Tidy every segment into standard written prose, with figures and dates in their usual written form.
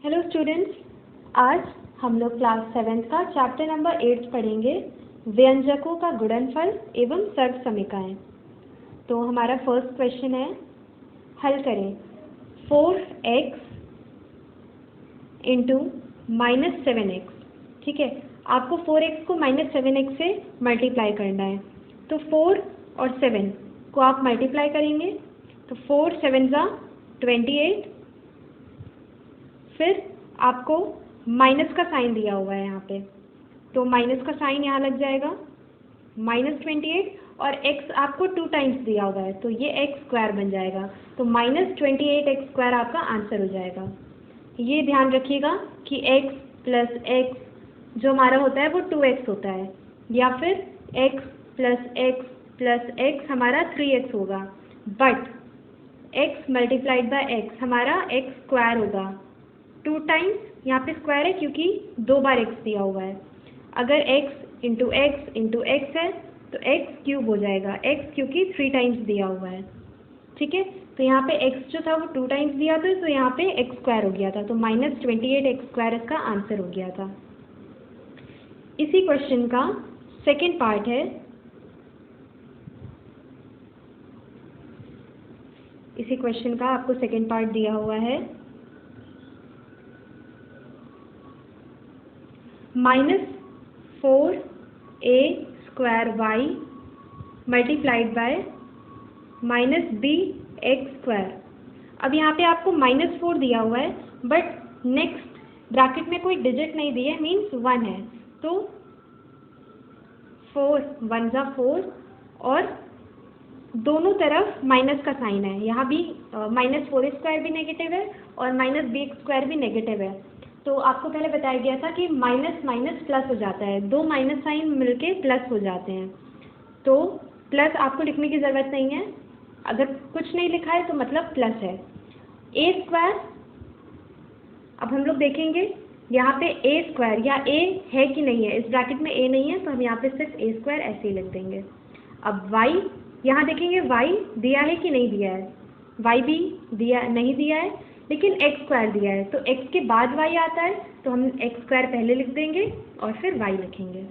Hello students, आज हम लोग क्लास 7th का चैप्टर नंबर 8 पढ़ेंगे, व्यंजकों का गुणनफल एवं सर्व समीकरण। तो हमारा फर्स्ट क्वेश्चन है, हल करें 4x इंटू -7x। ठीक है, आपको 4x को -7x से मल्टीप्लाई करना है। तो 4 और 7 को आप मल्टीप्लाई करेंगे तो 4 7 ज़ा 28। फिर आपको माइनस का साइन दिया हुआ है यहाँ पे, तो माइनस का साइन यहाँ लग जाएगा -28, और x आपको 2 टाइम्स दिया हुआ है तो ये x² बन जाएगा। तो -28x² आपका आंसर हो जाएगा। ये ध्यान रखिएगा कि x प्लस x जो हमारा होता है वो 2x होता है, या फिर x plus x plus x हमारा 3x होगा, but x multiplied by x हमारा x² होगा। 2 टाइम्स यहाँ पे स्क्वायर है क्योंकि 2 बार x दिया हुआ है। अगर x इंटू x है तो x क्यूब हो जाएगा, x क्योंकि 3 टाइम्स दिया हुआ है। ठीक है, तो यहाँ पे x जो था वो 2 टाइम्स दिया था, तो यहाँ पे x² हो गया था, तो -28x² इसका आंसर हो गया था। इसी क्वेश्चन का सेकेंड पार्ट है, इसी क्वेश्चन का आपको सेकेंड पार्ट दिया हुआ है, -4a² y multiplied by -bx²। अब यहाँ पे आपको -4 दिया हुआ है, बट नेक्स्ट ब्रैकेट में कोई डिजिट नहीं दिया है, मीन्स 1 है, तो 4 1 ज़ा 4, और दोनों तरफ माइनस का साइन है। यहाँ भी -4a² भी नेगेटिव है और -bx² भी नेगेटिव है। तो आपको पहले बताया गया था कि माइनस माइनस प्लस हो जाता है, 2 माइनस साइन मिलके प्लस हो जाते हैं। तो प्लस आपको लिखने की ज़रूरत नहीं है, अगर कुछ नहीं लिखा है तो मतलब प्लस है। a², अब हम लोग देखेंगे यहाँ पे a² या a है कि नहीं है। इस ब्रैकेट में a नहीं है तो हम यहाँ पे सिर्फ a² ऐसे ही लिख देंगे। अब y, यहाँ देखेंगे y दिया है कि नहीं दिया है, y भी नहीं दिया है, लेकिन x² दिया है, तो x के बाद y आता है तो हम x² पहले लिख देंगे और फिर y लिखेंगे।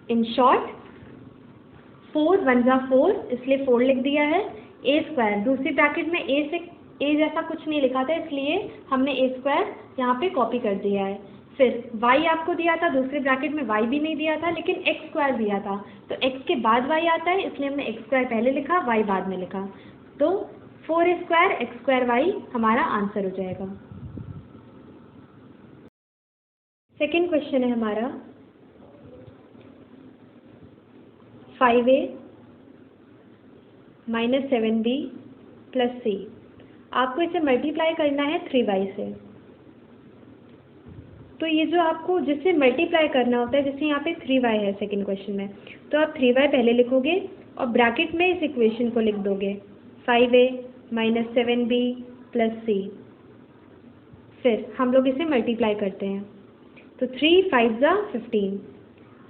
इन शॉर्ट 4 1 ज़ा 4, इसलिए 4 लिख दिया है। a², दूसरी ब्रैकेट में a जैसा कुछ नहीं लिखा था, इसलिए हमने a² यहाँ पे कॉपी कर दिया है। फिर y आपको दिया था, दूसरे ब्रैकेट में y भी नहीं दिया था, लेकिन x² दिया था, तो x के बाद y आता है, इसलिए हमने x² पहले लिखा, y बाद में लिखा, तो 4a² x² y हमारा आंसर हो जाएगा। सेकेंड क्वेश्चन है हमारा 5a -7b + c। आपको इसे मल्टीप्लाई करना है 3y से। तो ये जो आपको जिससे मल्टीप्लाई करना होता है, जैसे यहाँ पे 3y है सेकेंड क्वेश्चन में, तो आप 3y पहले लिखोगे और ब्रैकेट में इस इक्वेशन को लिख दोगे, 5a -7b + c। फिर हम लोग इसे मल्टीप्लाई करते हैं, तो 3 5 ज़ा 15।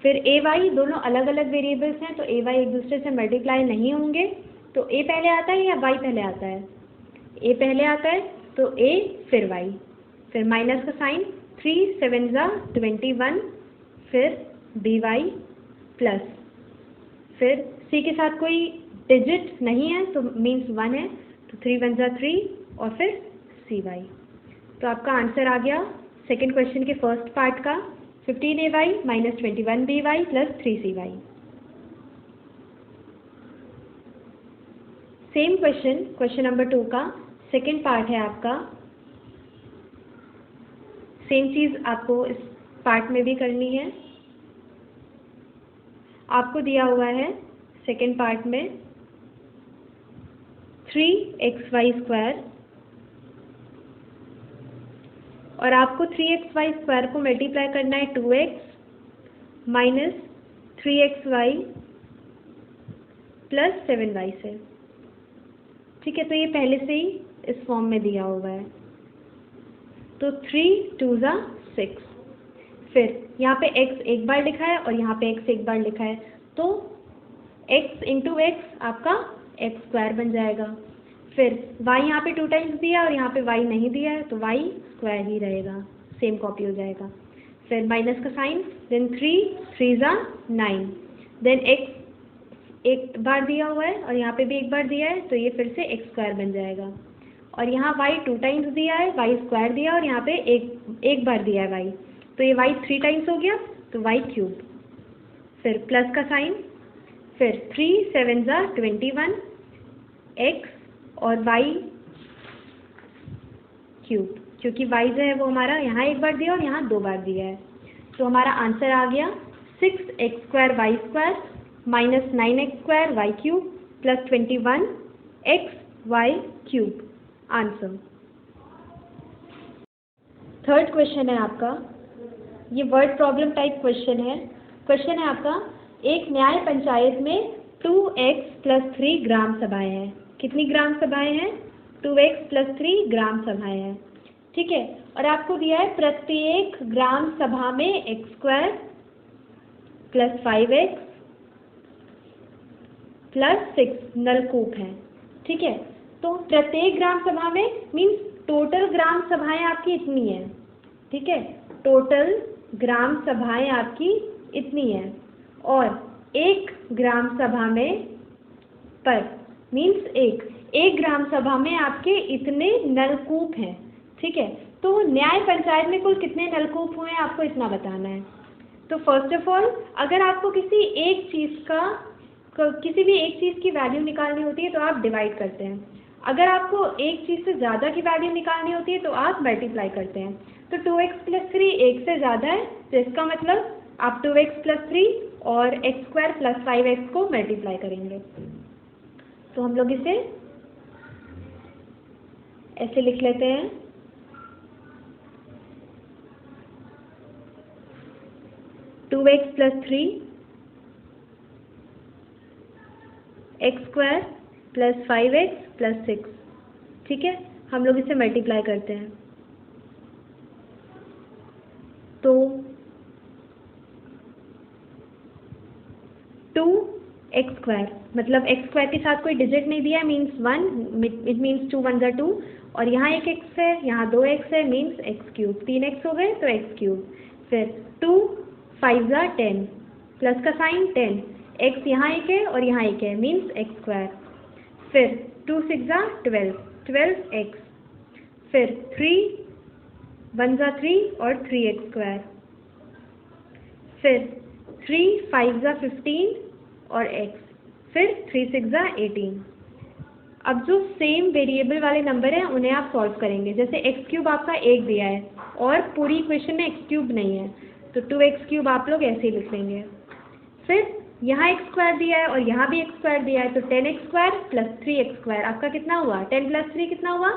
फिर ay, दोनों अलग अलग वेरिएबल्स हैं तो ay एक दूसरे से मल्टीप्लाई नहीं होंगे, तो a पहले आता है या y पहले आता है? a पहले आता है, तो a फिर y, फिर माइनस का साइन, 3 7 ज़ा 21, फिर by प्लस, फिर c के साथ कोई डिजिट नहीं है तो मीन्स 1 है, तो 3 1 ज़ा 3 और फिर cy। तो आपका आंसर आ गया सेकेंड क्वेश्चन के फर्स्ट पार्ट का, 15ay -21by + 3cy। Same question number 2 का सेकेंड पार्ट है आपका। सेम चीज़ आपको इस पार्ट में भी करनी है। आपको दिया हुआ है सेकेंड पार्ट में 3xy² और आपको 3xy² को मल्टीप्लाई करना है 2x - 3xy + 7y से। ठीक है, तो ये पहले से ही इस फॉर्म में दिया हुआ है, तो 3 2 ज़ा 6। फिर यहाँ पे x एक बार लिखा है और यहाँ पे x एक बार लिखा है, तो x इंटू x आपका x² बन जाएगा। फिर y यहाँ पे 2 टाइम्स दिया और यहाँ पे y नहीं दिया है तो y स्क्वायर ही रहेगा, सेम कॉपी हो जाएगा। फिर माइनस का साइन, देन 3 × 9, देन x एक बार दिया हुआ है और यहाँ पे भी एक बार दिया है तो ये फिर से x स्क्वायर बन जाएगा। और यहाँ y 2 टाइम्स दिया है, y स्क्वायर दिया और यहाँ पे एक बार दिया है y, तो ये y 3 टाइम्स हो गया तो y क्यूब। फिर प्लस का साइन, फिर 3 × 7 = 21 x और y क्यूब, क्योंकि y जो है वो हमारा यहाँ एक बार दिया और यहाँ 2 बार दिया है, तो हमारा आंसर आ गया 6x² y² - 9x² y³ + 21x y³ answer. Third question है आपका, ये वर्ड प्रॉब्लम टाइप क्वेश्चन है। क्वेश्चन है आपका, एक न्याय पंचायत में 2x + 3 ग्राम सभाएं हैं। कितनी ग्राम सभाएं हैं? 2x + 3 ग्राम सभाएं हैं, ठीक है। और आपको दिया है प्रत्येक ग्राम सभा में x² + 5x + 6 नलकूप हैं, ठीक है। तो प्रत्येक ग्राम सभा में मीन्स टोटल ग्राम सभाएं आपकी इतनी है, ठीक है। टोटल ग्राम सभाएं आपकी इतनी है और एक ग्राम सभा में पर मीन्स एक ग्राम सभा में आपके इतने नलकूप हैं, ठीक है। तो न्याय पंचायत में कुल कितने नलकूप हुए हैं आपको इतना बताना है। तो फर्स्ट ऑफ ऑल अगर आपको किसी भी एक चीज़ की वैल्यू निकालनी होती है तो आप डिवाइड करते हैं। अगर आपको एक चीज़ से ज़्यादा की वैल्यू निकालनी होती है तो आप मल्टीप्लाई करते हैं। तो 2x + 3 एक से ज़्यादा है तो इसका मतलब आप 2x + 3 और x² + 5x को मल्टीप्लाई करेंगे। तो हम लोग इसे ऐसे लिख लेते हैं, टू एक्स + 3 x² + 5x + 6, ठीक है। हम लोग इसे मल्टीप्लाई करते हैं तो 2x² मतलब x² के साथ कोई डिजिट नहीं दिया है मीन्स 1, इट मीन्स 2 × 1 = 2 और यहाँ एक x है, यहाँ 2x है मीन्स x³ 3x हो गए तो x³। फिर 2 × 5 = 10 प्लस का साइन 10, x यहाँ एक है और यहाँ एक है मीन्स x²। फिर 2 × 6 = 12x। फिर 3 × 1 = 3 और 3x²। फिर 3 × 5 = 15 और x। फिर 3 × 6 = 18। अब जो सेम वेरिएबल वाले नंबर हैं उन्हें आप सॉल्व करेंगे। जैसे x³ आपका 1 दिया है और पूरी इक्वेशन में x³ नहीं है तो 2x³ आप लोग ऐसे ही लिख लेंगे। फिर यहाँ x² दिया है और यहाँ भी x² दिया है तो 10x² + 3x²। आपका कितना हुआ? 10 + 3 कितना हुआ?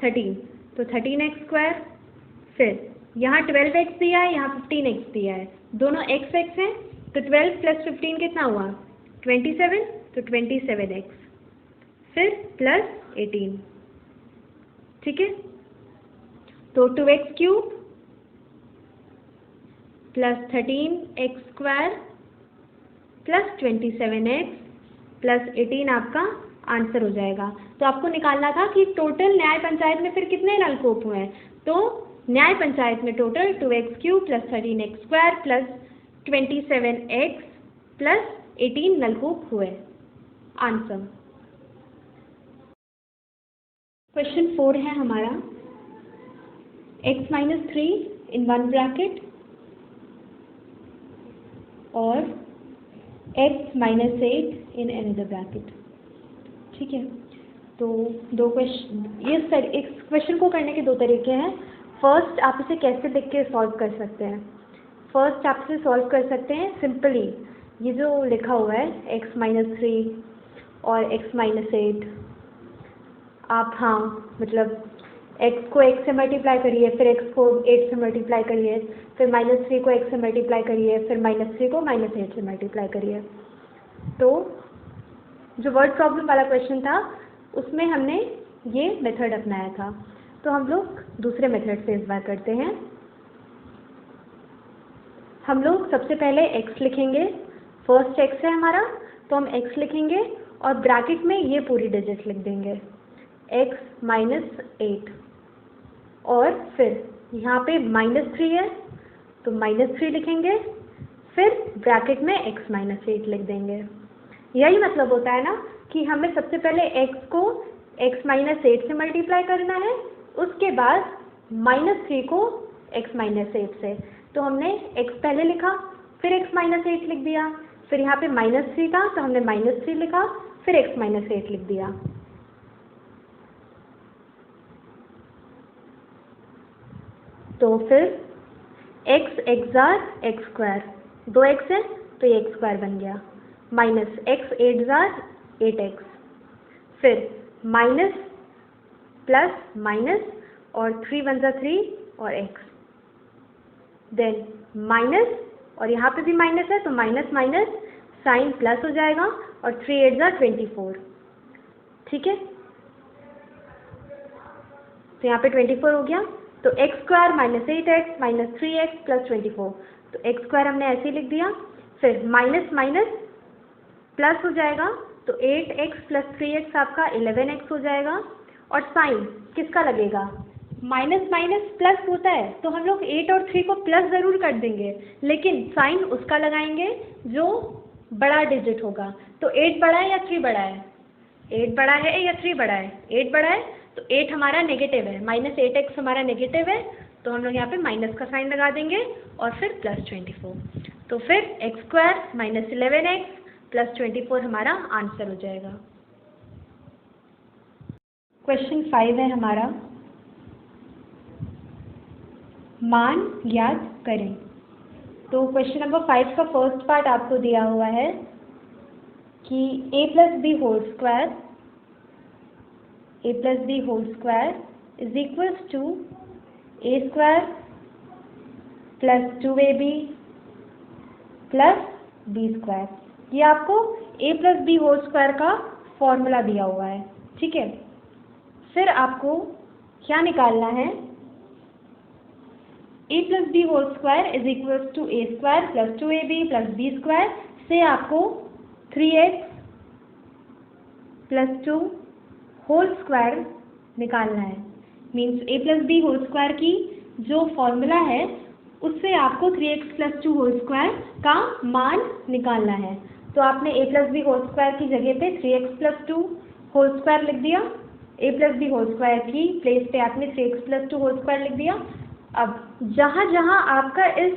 13, तो 13x²। फिर यहाँ 12x दिया है, यहाँ 15x दिया है, दोनों x हैं तो 12 + 15 कितना हुआ? 27, तो 27x। फिर प्लस 18, ठीक है। तो 2x³ + 13x² + 27x + 18 आपका आंसर हो जाएगा। तो आपको निकालना था कि टोटल न्याय पंचायत में फिर कितने नलकूप हुए हैं। तो न्याय पंचायत में टोटल 2x³ + 13x² + 27x + 18 नलकूप हुए। आंसर। क्वेश्चन 4 है हमारा, x - 3 in one bracket और x - 8 in another bracket, ठीक है। तो दो क्वेश्चन, इस क्वेश्चन को करने के दो तरीके हैं। फर्स्ट आप इसे कैसे लिख के सॉल्व कर सकते हैं। फर्स्ट आप इसे सॉल्व कर सकते हैं सिंपली, ये जो लिखा हुआ है x - 3 और x - 8, आप हाँ मतलब x को 1 से मल्टीप्लाई करिए, फिर x को 8 से मल्टीप्लाई करिए, फिर -3 को 1 से मल्टीप्लाई करिए, फिर -3 को -8 से मल्टीप्लाई करिए। तो जो वर्ड प्रॉब्लम वाला क्वेश्चन था उसमें हमने ये मेथड अपनाया था। तो हम लोग दूसरे मेथड से इस बार करते हैं। हम लोग सबसे पहले x लिखेंगे, फर्स्ट x है हमारा तो हम x लिखेंगे और ब्रैकेट में ये पूरी डिजिट लिख देंगे। x माइनस 8 और फिर यहाँ पे -3 है तो -3 लिखेंगे, फिर ब्रैकेट में x माइनस 8 लिख देंगे। यही मतलब होता है ना कि हमें सबसे पहले x को x माइनस 8 से मल्टीप्लाई करना है, उसके बाद -3 को x माइनस 8 से। तो हमने x पहले लिखा, फिर x माइनस 8 लिख दिया, फिर यहाँ पे -3 था तो हमने -3 लिखा, फिर x माइनस 8 लिख दिया। तो फिर x jar x square, 2x है तो ये x स्क्वायर बन गया, माइनस x 8 जार 8x, फिर माइनस प्लस माइनस और 3 वन ज़ा 3 और x, देन माइनस और यहाँ पे भी माइनस है तो माइनस माइनस साइन प्लस हो जाएगा और 3 8 ज़ा 24, ठीक है। तो यहाँ पे 24 हो गया, तो x square minus 8x minus 3x plus 24, तो x स्क्वायर हमने ऐसे ही लिख दिया। फिर माइनस माइनस प्लस हो जाएगा तो 8x प्लस 3x आपका 11x हो जाएगा, और साइन किसका लगेगा, माइनस माइनस प्लस होता है तो हम लोग 8 और 3 को प्लस ज़रूर कर देंगे, लेकिन साइन उसका लगाएंगे जो बड़ा डिजिट होगा। तो 8 बड़ा है या 3 बड़ा है, 8 बड़ा है या 3 बड़ा है, 8 बड़ा है तो 8 हमारा नेगेटिव है, माइनस 8x हमारा नेगेटिव है, तो हम लोग यहाँ पे माइनस का साइन लगा देंगे और फिर प्लस 24। तो फिर x square minus 11x plus 24 हमारा आंसर हो जाएगा। क्वेश्चन 5 है हमारा, मान ज्ञात करें। तो क्वेश्चन नंबर 5 का फर्स्ट पार्ट आपको दिया हुआ है कि a plus B whole square is equals to a square plus 2ab plus b square. ये आपको a plus B whole square का फॉर्मूला दिया हुआ है, ठीक है। फिर आपको क्या निकालना है, a plus B whole square is equals to a square plus 2ab plus b square से आपको 3x प्लस 2 होल स्क्वायर निकालना है। Means a plus B whole square की जो फॉर्मूला है उससे आपको 3x प्लस 2 होल स्क्वायर का मान निकालना है। तो आपने a plus B whole square की जगह पे 3x प्लस 2 होल स्क्वायर लिख दिया, a plus B whole square की प्लेस पे आपने 3x प्लस 2 होल स्क्वायर लिख दिया। अब जहाँ जहाँ आपका इस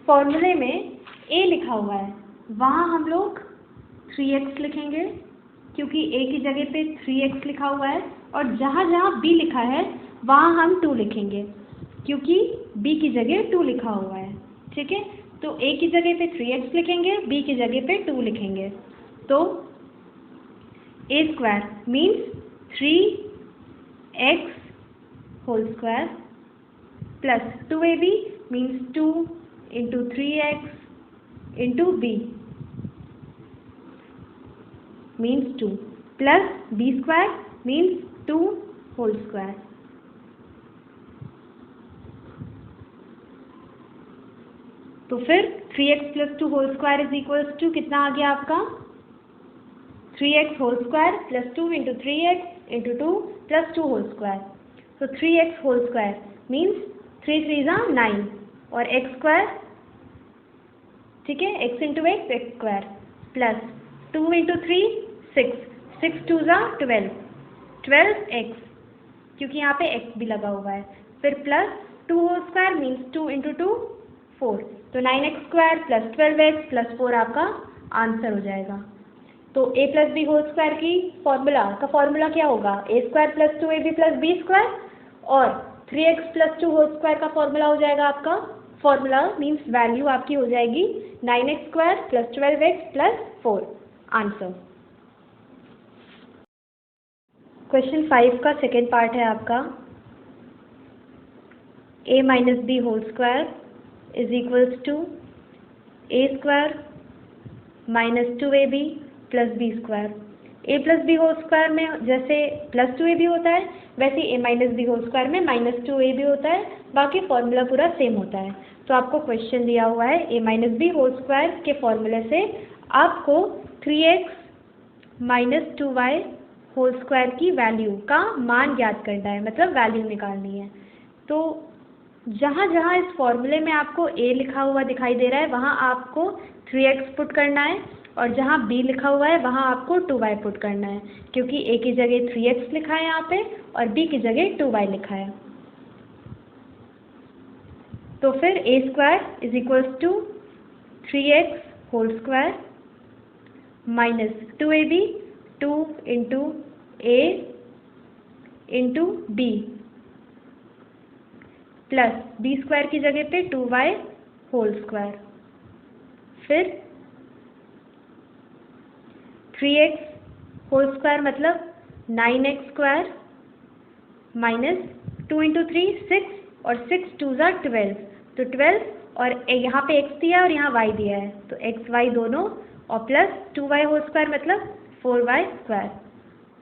फॉर्मूले में a लिखा हुआ है वहाँ हम लोग 3x लिखेंगे, क्योंकि a की जगह पे 3x लिखा हुआ है, और जहाँ जहाँ b लिखा है वहाँ हम 2 लिखेंगे, क्योंकि b की जगह 2 लिखा हुआ है, ठीक है। तो a की जगह पे 3x लिखेंगे, b की जगह पे 2 लिखेंगे। तो a square means 3x whole square plus 2ab means 2 into 3x into b means 2 plus b square means 2 whole square. तो फिर 3x plus 2 whole square is equals to कितना आ गया आपका, 3x whole square plus 2 into 3x into 2 plus 2 whole square. तो 3x whole square means 3 3 ज़ा 9 और x square, ठीक है, x into x square plus 2 into 3 6 6 2 ज़ा 12x, क्योंकि यहाँ पे x भी लगा हुआ है, फिर plus 2 whole square means 2 into 2 4, तो 9x square plus 12x plus 4 आपका आंसर हो जाएगा। तो a plus B whole square की फॉर्मूला क्या होगा, a square plus 2ab plus b square, और 3x प्लस 2 होल स्क्वायर का फॉर्मूला हो जाएगा आपका, फॉर्मूला मीन्स वैल्यू आपकी हो जाएगी 9x square plus 12x plus 4 answer. Question 5 का सेकेंड पार्ट है आपका, a minus B whole square is equals to a square minus 2ab plus b square. a plus B whole square में जैसे plus 2ab होता है, वैसे a minus B whole square में minus 2ab होता है, बाकी फॉर्मूला पूरा सेम होता है। तो आपको क्वेश्चन दिया हुआ है a minus B whole square के फॉर्मूले से आपको 3x minus 2y whole square की वैल्यू का मान ज्ञात करना है, मतलब वैल्यू निकालनी है। तो जहाँ जहाँ इस फॉर्मूले में आपको a लिखा हुआ दिखाई दे रहा है वहाँ आपको 3x पुट करना है, और जहाँ b लिखा हुआ है वहाँ आपको 2y पुट करना है, क्योंकि a की जगह 3x लिखा है यहाँ पे और b की जगह 2y लिखा है। तो फिर a square is equals to 3x whole square minus 2ab 2 into a into b plus b square की जगह पे 2y होल स्क्वायर, फिर 3x होल स्क्वायर मतलब 9x स्क्वायर माइनस 2 इंटू 3 6 और 6 2 ज़ा 12, तो 12 और यहाँ पे x दिया है और यहाँ y दिया है तो x y दोनों, और प्लस 2y होल स्क्वायर मतलब 4y स्क्वायर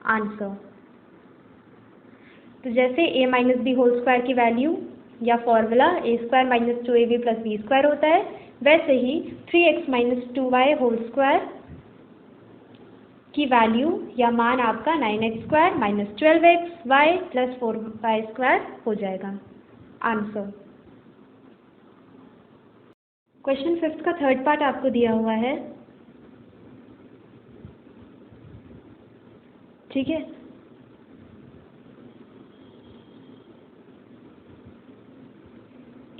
आंसर। तो जैसे a minus B whole square की वैल्यू या formula a square minus 2ab plus b square होता है, वैसे ही 3x minus 2y whole square की वैल्यू या मान आपका 9x square minus 12xy plus 4y square हो जाएगा आंसर। क्वेश्चन 5 का थर्ड पार्ट आपको दिया हुआ है, ठीक है।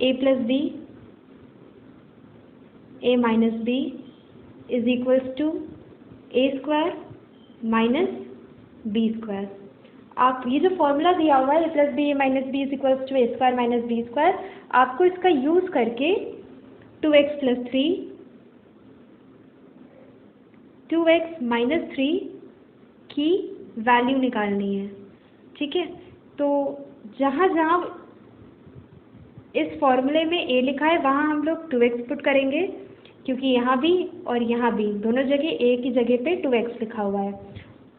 a plus B a minus B is equals to a square minus B square. आप ये जो फॉर्मूला दिया हुआ है a plus B a minus B is equals to a square minus B square, आपको इसका यूज़ करके 2x प्लस 3 2x माइनस 3 की वैल्यू निकालनी है, ठीक है। तो जहाँ जहाँ इस फॉर्मूले में a लिखा है वहाँ हम लोग 2x पुट करेंगे, क्योंकि यहाँ भी और यहाँ भी दोनों जगह a की जगह पे 2x लिखा हुआ है,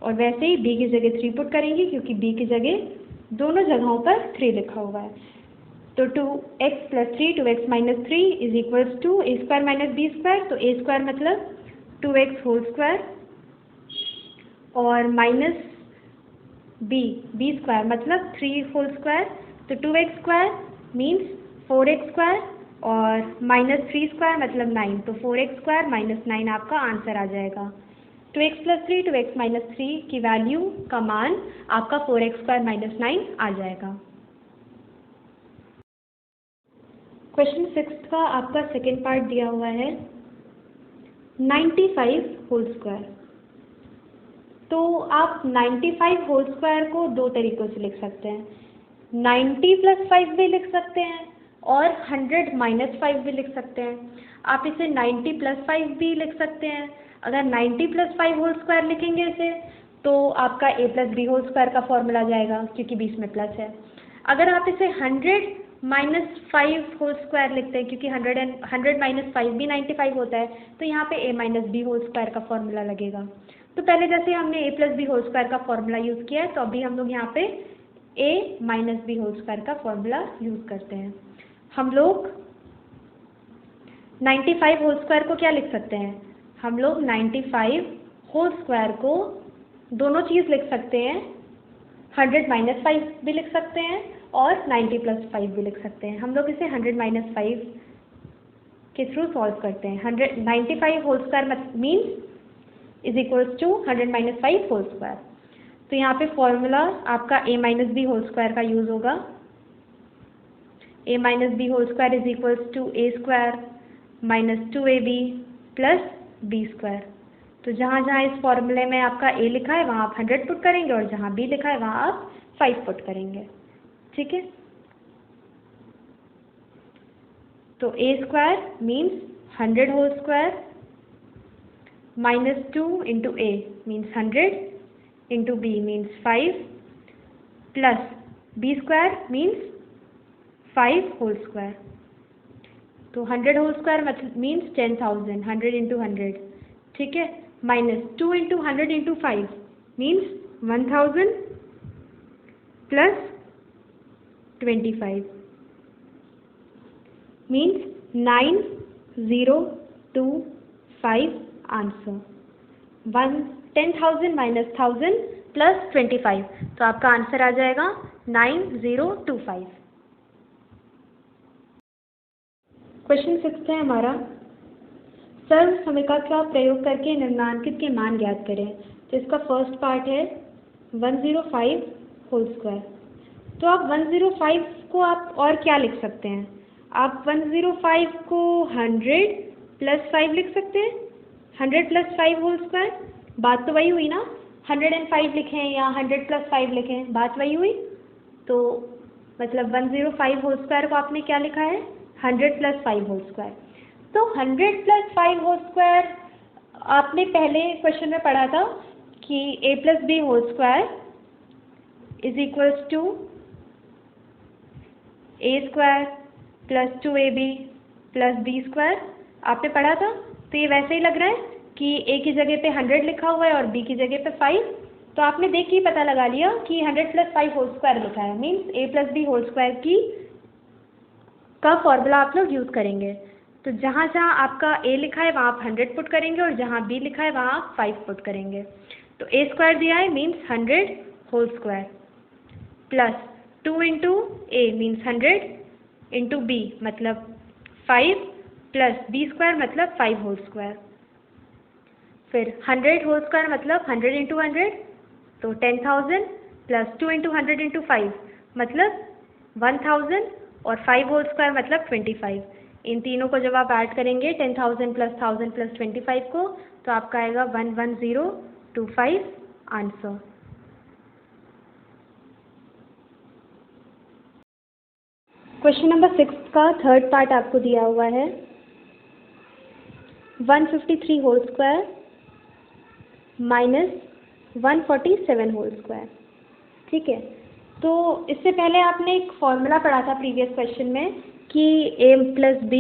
और वैसे ही b की जगह 3 पुट करेंगे क्योंकि b की जगह दोनों जगहों पर 3 लिखा हुआ है। तो 2x plus 3 2x minus 3 is equals to a square minus B square, तो a स्क्वायर मतलब 2x होल स्क्वायर और माइनस b स्क्वायर मतलब 3 होल स्क्वायर, तो 2x square means 4x square और माइनस 3 स्क्वायर मतलब 9, तो 4x स्क्वायर माइनस 9 आपका answer आ जाएगा। 2x प्लस 3 2x माइनस 3 की वैल्यू का मान आपका 4x स्क्वायर माइनस 9 आ जाएगा। क्वेश्चन 6 का आपका सेकेंड पार्ट दिया हुआ है 95 होल स्क्वायर। तो आप 95 होल स्क्वायर को दो तरीक़ों से लिख सकते हैं, 90 प्लस 5 भी लिख सकते हैं और 100 माइनस 5 भी लिख सकते हैं। आप इसे 90 प्लस 5 भी लिख सकते हैं। अगर 90 प्लस 5 होल स्क्वायर लिखेंगे इसे तो आपका a plus B whole square का फॉर्मूला आ जाएगा, क्योंकि बीच में प्लस है। अगर आप इसे 100 माइनस 5 होल स्क्वायर लिखते हैं, क्योंकि 100 माइनस 5 भी 95 होता है, तो यहाँ पे a minus B whole square का फॉर्मूला लगेगा। तो पहले जैसे हमने a plus B whole square का फॉर्मूला यूज़ किया है, तो अभी हम लोग यहाँ पे a minus B whole square का फॉर्मूला यूज़ करते हैं। हम लोग 95 होल स्क्वायर को क्या लिख सकते हैं, हम लोग 95 होल स्क्वायर को दोनों चीज़ लिख सकते हैं, 100 माइनस 5 भी लिख सकते हैं और 90 प्लस 5 भी लिख सकते हैं। हम लोग इसे 100 माइनस 5 के थ्रू सॉल्व करते हैं। 95 whole square means is equals to 100 minus 5 whole square. तो यहाँ पे फॉर्मूला आपका a minus B whole square का यूज़ होगा। a minus B whole square is equals to a square minus 2ab plus b square. तो जहाँ जहाँ इस फॉर्मूले में आपका a लिखा है वहाँ आप 100 पुट करेंगे और जहाँ b लिखा है वहाँ आप 5 पुट करेंगे, ठीक है। तो a square means 100 whole square minus 2 into a means 100 into b means 5 plus b square means 5 whole square. तो 100 होल स्क्वायर मतलब मीन्स 10,000, 100 इंटू 100, ठीक है, minus 2 into 100 into 5 means 1000 plus 25 means 9025 answer. 10,000 minus 1000 plus 25, तो आपका answer आ जाएगा 9025। Question 6 है हमारा, सर्व समीकरण का प्रयोग करके निम्नांकित के मान ज्ञात करें। तो इसका फर्स्ट पार्ट है 105 होल स्क्वायर। तो आप 105 को आप और क्या लिख सकते हैं? आप 105 को 100 + 5 लिख सकते हैं, 100 + 5 होल स्क्वायर। बात तो वही हुई ना, 105 लिखें या 100 + 5 लिखें, बात वही हुई। तो मतलब 105 होल स्क्वायर को आपने क्या लिखा है? 100 + 5 होल स्क्वायर। तो 100 + 5 होल स्क्वायर आपने पहले क्वेश्चन में पढ़ा था कि a + b whole square is equals to a² + 2ab + b²। आपने पढ़ा था। तो ये वैसे ही लग रहा है कि a की जगह पे 100 लिखा हुआ है और b की जगह पे 5। तो आपने देख के पता लगा लिया कि 100 + 5 होल स्क्वायर लिखा है, means a + b whole square का फॉर्मूला आप लोग यूज़ करेंगे। तो जहाँ जहाँ आपका a लिखा है वहाँ आप 100 पुट करेंगे और जहाँ b लिखा है वहाँ आप 5 पुट करेंगे। तो a² दिया है means 100 whole square plus 2 × a means 100 × b मतलब 5 प्लस b² मतलब 5 होल स्क्वायर। फिर 100 होल स्क्वायर मतलब 100 × 100 तो 10,000 प्लस 2 × 100 × 5 मतलब 1000 और 5 होल स्क्वायर मतलब 25। इन तीनों को जब आप ऐड करेंगे 10,000 + 1000 + 25 को, तो आपका आएगा 11025 आंसर। क्वेश्चन नंबर 6 का थर्ड पार्ट आपको दिया हुआ है 153 होल स्क्वायर - 147 होल स्क्वायर। ठीक है, तो इससे पहले आपने एक फॉर्मूला पढ़ा था प्रीवियस क्वेश्चन में कि a + b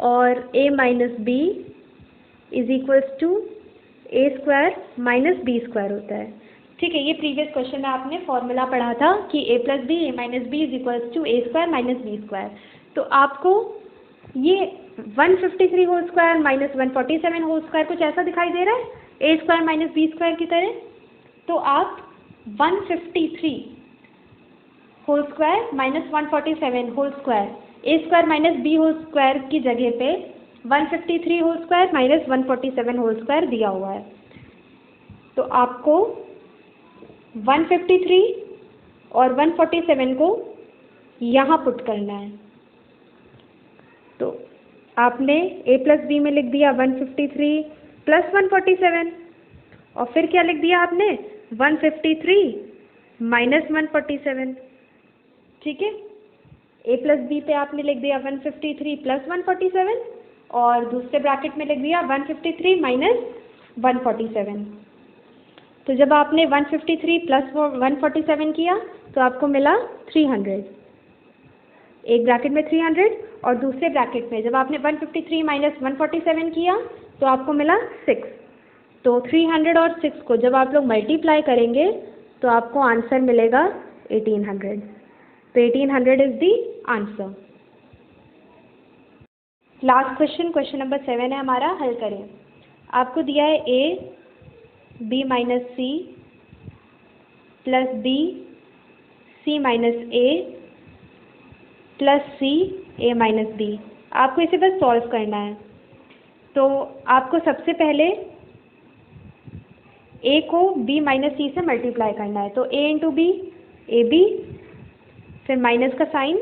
और a - b is equals to a² - b² होता है। ठीक है, ये प्रीवियस क्वेश्चन में आपने फॉर्मूला पढ़ा था कि a + b a - b is equals to a² - b²। तो आपको ये 153 होल स्क्वायर - 147 होल स्क्वायर कुछ ऐसा दिखाई दे रहा है a² - b² की तरह। तो आप 153 whole square - 147 whole square a² - b whole square की जगह पे 153 होल स्क्वायर - 147 होल स्क्वायर दिया हुआ है। तो आपको 153 और 147 को यहाँ पुट करना है। तो आपने a + b में लिख दिया 153 + 147 और फिर क्या लिख दिया आपने 153 - 147। ठीक है, a + b पे आपने लिख दिया 153 + 147 और दूसरे ब्रैकेट में लिख दिया 153 - 147। तो जब आपने 153 + 147 किया तो आपको मिला 300। एक ब्रैकेट में 300 और दूसरे ब्रैकेट में जब आपने 153 - 147 किया तो आपको मिला 6। तो 300 और 6 को जब आप लोग मल्टीप्लाई करेंगे तो आपको आंसर मिलेगा 1800। तो 1800 is the answer. Last question, question number 7 है हमारा, हल करें। आपको दिया है a b - c + b c - a + c a - b। आपको इसे बस सॉल्व करना है। तो आपको सबसे पहले a को b - c से मल्टीप्लाई करना है। तो a × b ab, फिर माइनस का sign,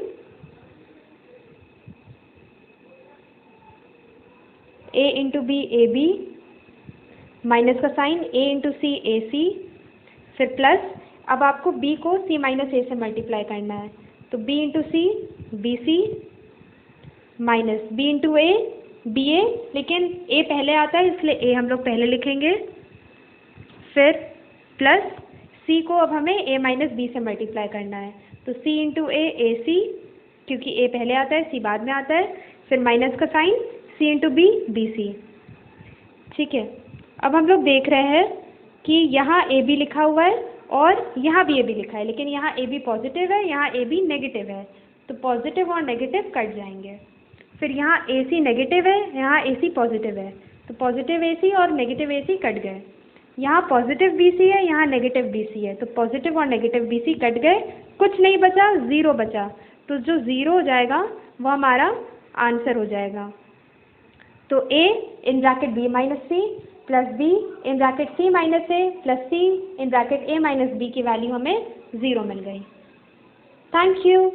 a × b ab, minus का साइन, a × c ac, फिर प्लस। अब आपको b को c - a से मल्टीप्लाई करना है। तो b × c bc minus b × a ba, लेकिन a पहले आता है इसलिए a हम लोग पहले लिखेंगे। फिर प्लस c को अब हमें a - b से मल्टीप्लाई करना है। तो c × a ac, क्योंकि a पहले आता है c बाद में आता है, फिर माइनस का साइन, c × b bc। ठीक है, अब हम लोग देख रहे हैं कि यहाँ ab लिखा हुआ है और यहाँ भी ab लिखा है, लेकिन यहाँ ab पॉजिटिव है, यहाँ ab नेगेटिव है। तो पॉजिटिव और नेगेटिव कट जाएंगे। फिर यहाँ ac नेगेटिव है, यहाँ ac पॉजिटिव है, तो पॉजिटिव ac और नेगेटिव ac कट गए। यहाँ पॉजिटिव बी सी है, यहाँ नेगेटिव बी सी है, तो पॉजिटिव और नेगेटिव बी सी कट गए, कुछ नहीं बचा, ज़ीरो बचा। तो जो ज़ीरो हो जाएगा वो हमारा आंसर हो जाएगा। तो a in bracket b minus c plus b in bracket c minus a plus c in bracket a minus b की वैल्यू हमें ज़ीरो मिल गई। Thank you.